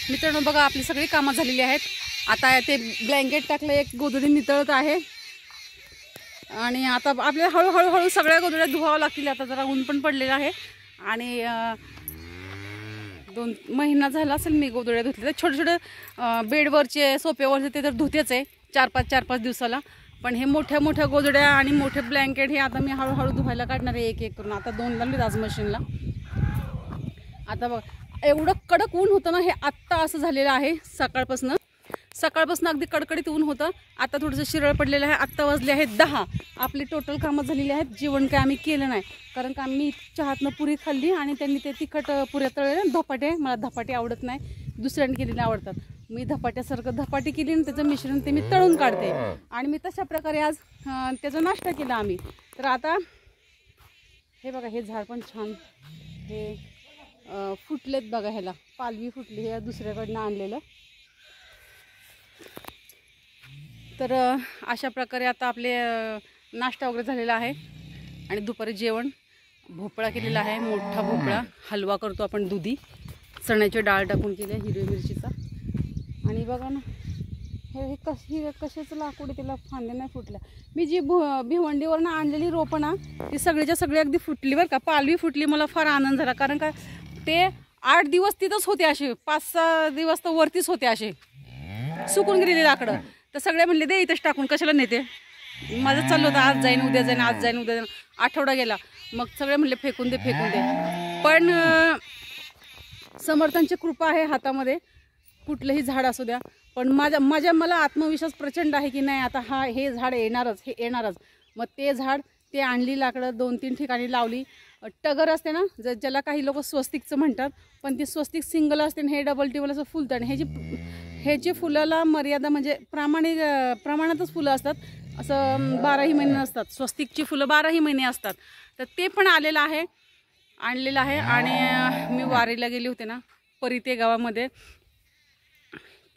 मित्रांनो बघा आपली सगळी कामं झालेली आहेत। आता ते ब्लँकेट टाकलं, एक गोधडी नितळत आहे आणि आता आपल्याला हळूहळू सगळ्या गोधड्या धुवावं लागतील। आता जरा ऊन पण पडलेलं आहे आणि 2 महिना झाला असेल मी गोधड्या धुतल्या। छोटे छोटे बेडवरचे सोफ्यावरचे ते तर धुतेच आहे 4-5 दिवसाला, पण हे मोठ्या मोठ्या गोधड्या आणि मोठे ब्लँकेट हे आता मी हळूहळू धुवायला काढणार आहे एक एक करून। आता 2 लागले आज मशीनला। आता बघ एवढं कडक ऊन होतं ना, हे आत्ता असं झालेलं आहे। सकाळपासून अगदी कडकडीत ऊन होतं, आता थोडंसं शिरळ पडलेलं आहे। आत्ता वाजले आहेत 10। आपली टोटल कामं झालेली आहेत। जेवण काय आम्ही केलं नाही, कारण का मी चहातनं पुरी खाल्ली आणि त्यांनी ते तिखट पुऱ्या तळल्या धपाटे। मला धपाटे आवडत नाही, दुसऱ्यांनी केलेले आवडतात। मी धपाट्यासारखं धपाटी केली आणि त्याचं मिश्रण ते मी तळून काढते आणि मी तशा प्रकारे आज त्याचा नाश्ता केला आम्ही। तर आता हे बघा, हे झाड पण छान हे फुटलेत बघा, ह्याला पालवी फुटली, हे दुसऱ्याकडनं आणलेलं। तर अशा प्रकारे आता आपले नाश्ता वगैरे झालेला आहे आणि दुपारी जेवण भोपळा केलेला आहे, मोठा भोपळा। हलवा करतो आपण दुधी, चण्याची डाळ टाकून केली, हिरवी मिरचीचा। आणि बघा ना हे कशाचं लाकूड, त्याला फांद्या नाही फुटल्या। मी जी भिवंडीवरनं आणलेली रोपं ना, ती सगळीच्या सगळी अगदी फुटली बरं का, पालवी फुटली। मला फार आनंद झाला, कारण का ते 8 दिवस तिथंच होते, असे 5-6 दिवस तर वरतीच होते, असे सुकून गेलेली लाकडं। तर सगळे म्हणले दे इथंच टाकून, कशाला नेते। माझं चाललं होतं आज जाईन उद्या जाईन, आज जाईन उद्या जाईन, आठवडा गेला। मग सगळे म्हणले फेकून दे फेकून दे, पण समर्थांची कृपा आहे हातामध्ये, कुठलंही झाड असू द्या। पण मला आत्मविश्वास प्रचंड आहे की नाही आता हे झाड येणारच, हे येणारच। मग ते झाड ते आणली लाकडं 2-3 ठिकाणी लावली। टगर असते ना, ज्याला काही लोक स्वस्तिकचं म्हणतात, पण ती स्वस्तिक सिंगल असते आणि हे डबल टेबल असं फुलतं। ह्याची फुलाला मर्यादा म्हणजे प्रमाणातच फुलं असतात, असं 12ही महिने नसतात। स्वस्तिकची फुलं 12ही महिने असतात। तर ते पण आणलेलं आहे। आणि मी वारीला गेले होते ना परिते गावामध्ये,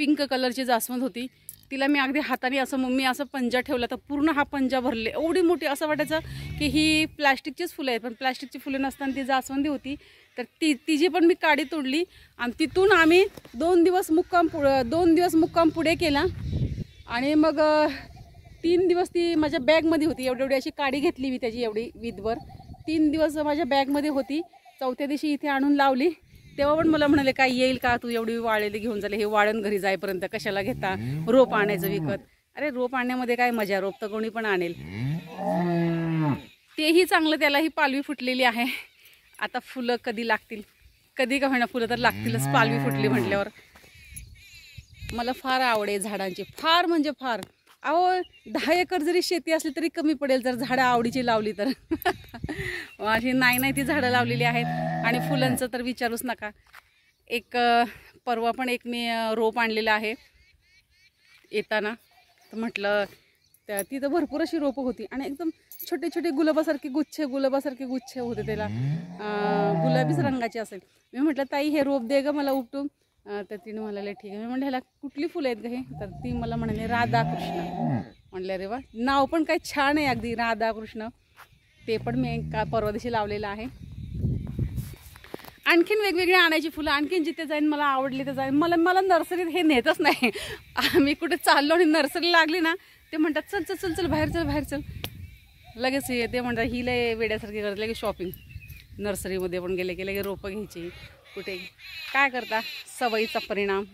पिंक कलरची जास्वंद होती, तिला मी अगदी हाताने असं पंजा ठेवला तर पूर्ण हा पंजा भरले, एवढी मोठी। असं वाटायचं की ही प्लॅस्टिकचीच फुलं आहेत, पण प्लॅस्टिकची फुलं नसताना ती जास्वंदी होती। तर तिची पण मी काडी तोडली आणि तिथून आम्ही 2 दिवस मुक्काम पुढे केला आणि मग 3 दिवस ती माझ्या बॅगमध्ये होती। एवढी अशी काडी घेतली मी त्याची, एवढी विधभर 3 दिवस माझ्या बॅगमध्ये होती। 4थ्या दिवशी इथे आणून लावली, तेव्हा पण मला म्हणाले काय येईल का तू एवढी वाळलेली घेऊन झाले, हे वाळण घरी जाईपर्यंत कशाला घेता, रोप आणायचं विकत। अरे रोप आणण्यामध्ये काय मजा, रोप तर कोणी पण आणेल, तेही चांगलं। त्यालाही पालवी फुटलेली आहे। आता फुलं कधी लागतील, कधी का होईना फुलं तर लागतीलच, पालवी फुटली म्हटल्यावर। मला फार आवड आहे झाडांची, फार म्हणजे फार। अहो 10 एकर जरी शेती असली तरी कमी पडेल जर झाडं आवडीची लावली तर। अशी नाही ती झाडं लावलेली आहेत आणि फुलांचं तर विचारूच नका। एक परवा पण एक मी रोप आणलेलं आहे येताना, तर म्हटलं तिथं भरपूर अशी रोपं होती आणि एकदम छोटे छोटे गुलाबासारखे गुच्छ होते, त्याला गुलाबीच रंगाचे असेल। मी म्हटलं ताई हे रोप दे ग मला उपटून, तर तिने म्हणाले ठीक आहे। मी म्हटलं ह्याला कुठली फुलं आहेत ग हे, तर ती मला म्हणाले राधाकृष्ण। म्हटलं अरे वा, नाव पण काय छान आहे अगदी, राधाकृष्ण। ते पण मी परवा दिवशी लावलेलं आहे। आणखीन वेगवेगळी आणायची फुलं, आणखीन जिथे जाईन मला आवडली तर जाईन। मला नर्सरीत हे नेतच नाही। आम्ही कुठे चाललो आणि नर्सरी लागली ना, ते म्हणतात चल चल चल चल बाहेर चल, लगेच ते म्हणतात ही लय वेड्यासारखी करत, लगेच शॉपिंग। नर्सरीमध्ये पण गेले की लगेच रोपं घ्यायची, कुठे काय करता, सवयीचा परिणाम,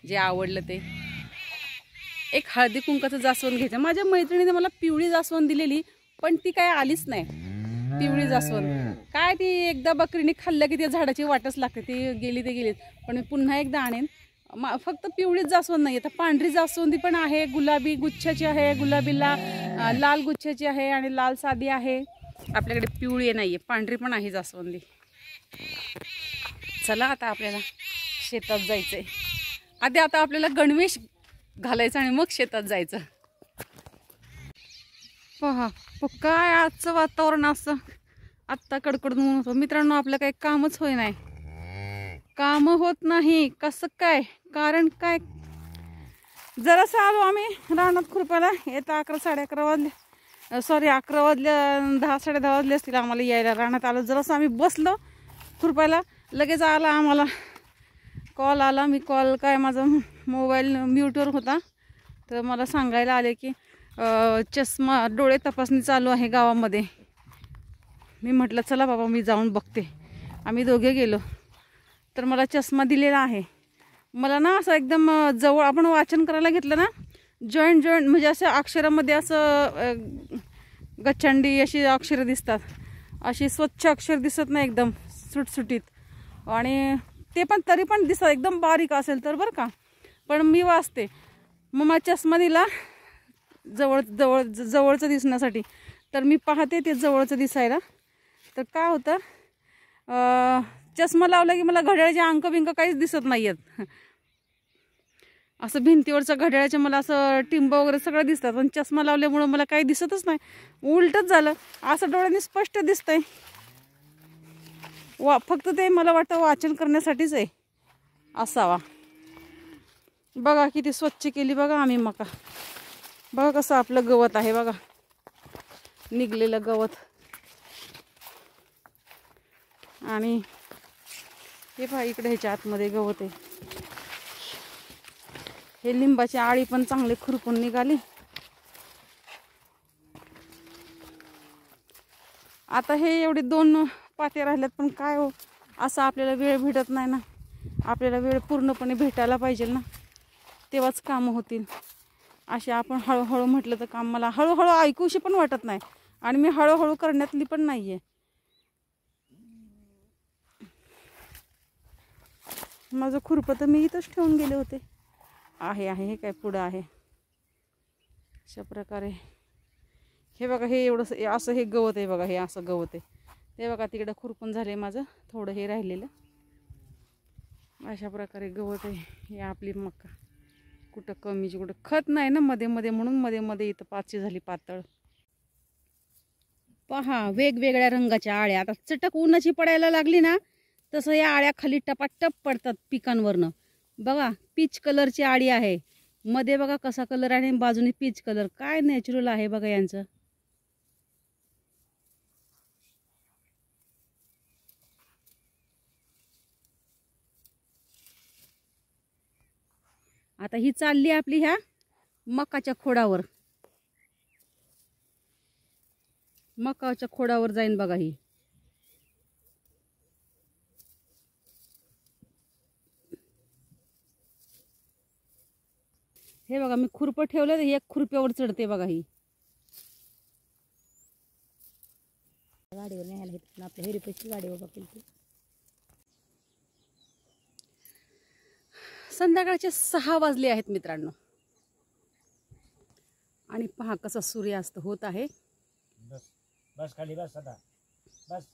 जे आवडलं ते। एक हळदी कुंकाचं जास्वंद घ्यायचं, माझ्या मैत्रिणीने मला पिवळी जास्वंद दिलेली, पण ती काय आलीच नाही पिवळी जास्वंद। काय ती एकदा बकरीने खाल्लं की त्या झाडाची वाटच लागते, ती गेली। पण मी पुन्हा एकदा आणेन। फक्त पिवळीच जास्वंद नाही, आता पांढरी जास्वंदी पण आहे, गुलाबी गुच्छाची आहे, गुलाबीला लाल गुच्छाची आहे आणि लाल साधी आहे। आपल्याकडे पिवळी नाही आहे, पांढरी पण आहे जास्वंदी। चला आता आपल्याला शेतात जायचंय। आधी आता आपल्याला गणवेश घालायचा आणि मग शेतात जायचं। पहा काय आजचं वातावरण असं, आत्ता कडकडून ऊन होतं। मित्रांनो आपलं काही कामच होय नाही, काम होत नाही, कसं काय, कारण काय, जरासं आलो आम्ही रानात खुरपायला, येता 11-11:30 वाजले, सॉरी 11 वाजले, 10-10:30 वाजले असतील आम्हाला यायला। रानात आलो, जरासं आम्ही बसलो खुरपायला, लगेच आला आम्हाला कॉल आला. मी कॉल काय माझा मोबाईल म्यूटवर होता, तर मला सांगायला आले की चष्मा डोळे तपासणी चालू आहे गावामध्ये. मी म्हटलं चला बाबा मी जाऊन बघते. आम्ही दोघे गेलो तर मला चष्मा दिलेला आहे. मला ना असं एकदम जवळ आपण वाचन करायला घेतलं ना, जॉईंट म्हणजे असं अक्षरामध्ये असं गच्छंडी अशी अक्षरं दिसतात. अशी स्वच्छ अक्षर दिसत नाही, एकदम सुटसुटीत. आणि ते पण तरी पण दिसत एकदम बारीक असेल तर बरं का. पण मी वाचते. मग मला चष्मा दिला जवळचं दिसण्यासाठी. तर मी पाहते ते जवळचं दिसायला. तर काय होतं, चष्मा लावला की मला घड्याळाचे अंक बिंक काहीच दिसत नाही आहेत. असं भिंतीवरचं घड्याळाचे मला असं टिंब वगैरे सगळं दिसतात, पण चष्मा लावल्यामुळं मला काही दिसतच नाही. उलटच झालं, असं डोळ्यांनी स्पष्ट दिसतंय. फक्त ते मला वाटतं वाचन करण्यासाठीच आहे असावा. बघा किती स्वच्छ केली बघा आम्ही मका. बघा कसं आपलं गवत आहे बघा, निघलेलं गवत. आणि हे पहा इकडे ह्याच्या आतमध्ये गवत आहे. हे लिंबाची आळी पण चांगली खुरपून निघाली. आता हे एवढे 2 पाते राहिल्यात, पण काय हो, असं आपल्याला वेळ भेटत नाही ना. आपल्याला वेळ पूर्णपणे भेटायला पाहिजे ना, तेव्हाच कामं होतील. असे आपण हळूहळू म्हटलं तर काम मला हळूहळू ऐकूशी पण वाटत नाही. आणि मी हळूहळू करण्यातली पण नाही आहे. माझं खुरपं तर मी इथंच ठेवून गेले होते. आहे हे काय पुढं आहे. अशा प्रकारे हे बघा, हे एवढं असं हे गवत आहे बघा. हे असं गवत आहे ते बघा. तिकडं खुरपून झाले माझं, थोडं हे राहिलेलं. अशा प्रकारे गवत आहे. हे आपली मका कुठं कमीची कुठं खत नाही ना मध्ये मध्ये, म्हणून मध्ये मध्ये इथं पाचवी झाली पातळ. पहा वेगवेगळ्या रंगाच्या आळ्या. आता चटक उन्हाची पडायला लागली ना, तसं या आळ्या खाली टपाटप पडतात पिकांवरनं. बघा पीच कलरची आळी आहे, मध्ये बघा कसा कलर आहे, बाजूने पीच कलर. काय नॅचरल आहे बघा यांचं. आता ही चालली आपली ह्या मकाच्या खोडावर. मकाच्या खोडावर जाईन बघा ही. हे बघा मी खुरपं ठेवलं, एक खुरप्यावर चढते बघा ही. गाडीवर न्यायला आपल्या हेरीपेची गाडी बाबा केली. संध्याकाळचे 6 वाजले आहेत मित्रांनो. आणि पहा कसा सूर्यास्त होत आहे. बस खाली बस आता बस.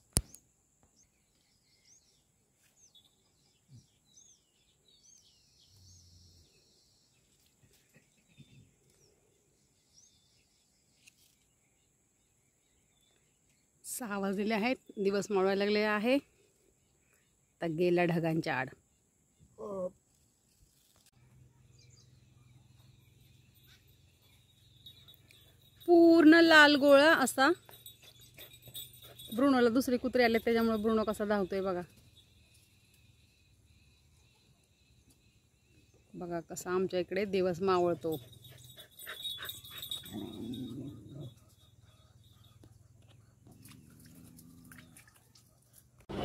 सहा वाजलेले आहेत. दिवस मावळायला लागले आहे. आता गेला ढगांच्या आड. पूर्ण लाल गोळा असा. ब्रुनोला दुसरे कुत्रे आले त्याच्यामुळे ब्रुनो कसा धावतोय बघा. बघा कसा आमच्या इकडे दिवस मावळतो.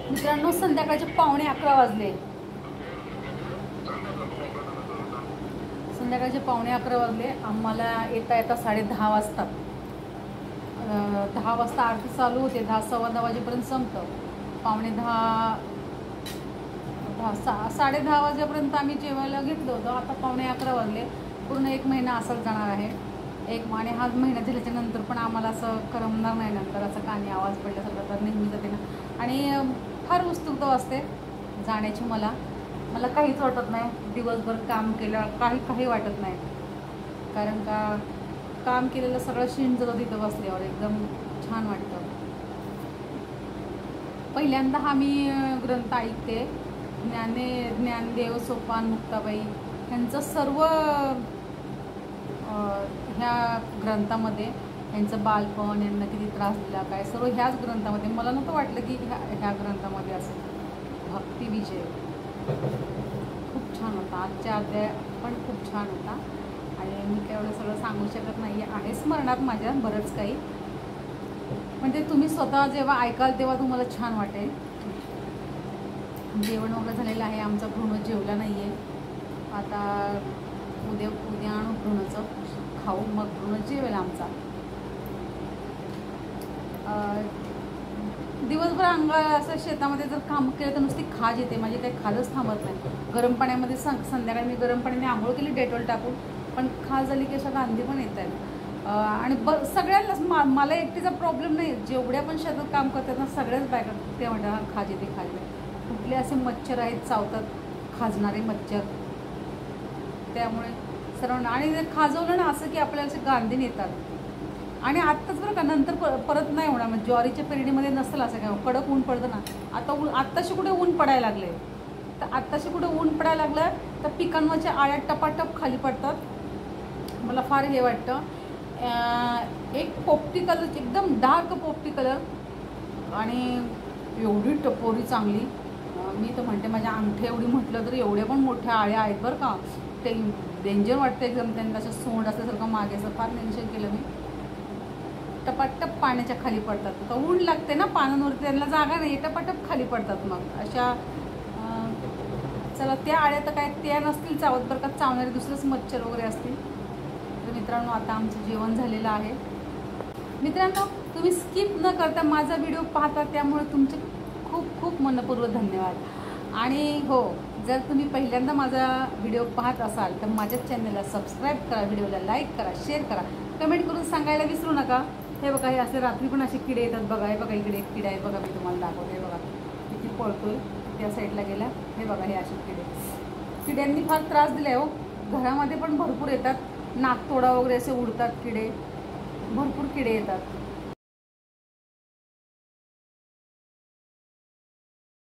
मित्रांनो संध्याकाळचे 11:15 वाजले. संध्याकाळचे 11:15 वाजले. आम्हाला येता 10:30 वाजतात. 10 वाजता आरती चालू होते. 10 सव्वा 10 वाजेपर्यंत संपतं. 9:45 10:30 वाजेपर्यंत आम्ही जेवायला घेतलं होतं. आता 11:15 वाजले. पूर्ण 1 महिना असंच जाणार आहे. आणि हा महिना झाल्याच्या नंतर पण आम्हाला असं करमणार नाही. नंतर असं कानी आवाज पडल्यासारखं तर नेहमी जाते ना. आणि फार उत्सुकता असते जाण्याची. मला काहीच वाटत नाही. दिवसभर काम केलं काही वाटत नाही. कारण का काम केलेलं सगळं शिण जातं तिथं बसल्यावर. एकदम छान वाटतं. पहिल्यांदा हा मी ग्रंथ ऐकते. ज्ञानदेव सोपान मुक्ताबाई यांचं सर्व ह्या ग्रंथामध्ये यांचं बालपण, यांना किती त्रास दिला काय, सर्व ह्याच ग्रंथामध्ये. मला नव्हतं वाटलं की ह्या ग्रंथामध्ये असेल भक्तिविजय. छान होता. आजच्या अध्याय पण खूप छान होता आणि मी काय एवढं सगळं सांगू शकत नाही आहे स्मरणात माझ्या बरंच काही, म्हणजे तुम्ही स्वतः जेव्हा ऐकाल तेव्हा तुम्हाला छान वाटेल. जेवण वगैरे झालेलं आहे. आमचा भ्रूण जेवला नाही आहे. आता उद्या आणू भ्रूणाचं खाऊ, मग भ्रूण जेवेल आमचा. दिवसभर असं शेतामध्ये जर काम केलं तर नुसती खाज येते माझी, काही खाजच थांबत नाही. गरम पाण्यामध्ये संध्याकाळी मी गरम पाण्याने आंघोळ केली डेटॉल टाकून, पण खाज झाली की अशा गांधी पण येत आहेत. आणि सगळ्यांनाच मला एकटीचा प्रॉब्लेम नाही, जेवढ्या पण शेतात काम करतात ना सगळ्याच बायका ते म्हणतात खाज येते खाज येते. कुठले असे मच्छर आहेत चावतात खाजणारे मच्छर, त्यामुळे सर्वांना. आणि ते खाजवलं ना असं की आपल्याला असे गांधी येतात. आणि आत्ताच बरं का, नंतर परत नाही होणार. म्हणजे ज्वारीच्या पेरणीमध्ये नसेल असं काय, कडक ऊन पडतं ना. आत्ताशी कुठे ऊन पडायला लागले, तर आत्ताशी कुठे ऊन पडायला लागलं तर पिकांवरच्या आळ्या टपाटप खाली पडतात. मला फार हे वाटतं. एक पोपटी कलर, एकदम डार्क पोपटी कलर आणि एवढी टपोरी चांगली. मी तर म्हणते माझ्या अंगठ्या एवढी म्हटलं तर एवढ्या पण मोठ्या आळ्या आहेत बरं का. ते डेंजर वाटतं एकदम. त्यांना असं सोंड असल्यासारखं मागे असं फार टेन्शन केलं मी. टपाटप पाण्याच्या खाली पडतात. तर ऊन लागते ना पानांवरती, त्यांना जागा नाही, टपाटप खाली पडतात. मग अशा चला त्या आळ्या तर काय त्या नसतील चावत बरं का, चावणारे दुसरेच मच्छर वगैरे असतील. तर मित्रांनो आता आमचं जेवण झालेलं आहे. मित्रांनो तुम्ही स्किप न करता माझा व्हिडिओ पाहता, त्यामुळे तुमचे खूप खूप मनपूर्वक धन्यवाद. आणि हो, जर तुम्ही पहिल्यांदा माझा व्हिडिओ पाहत असाल तर माझ्या चॅनलला सबस्क्राईब करा, व्हिडिओला लाईक करा, शेअर करा, कमेंट करून सांगायला विसरू नका. हे बघा, हे असे रात्री पण असे किडे येतात बघा. हे बघा इकडे एक किडा आहे बघा, मी तुम्हाला दाखवते. बघा किती पळतोय, त्या साईडला गेला. हे बघा हे असे किड्यांनी फार त्रास दिला आहे हो. घरामध्ये पण भरपूर येतात, नाकतोडा वगैरे असे उडतात किडे, भरपूर किडे येतात.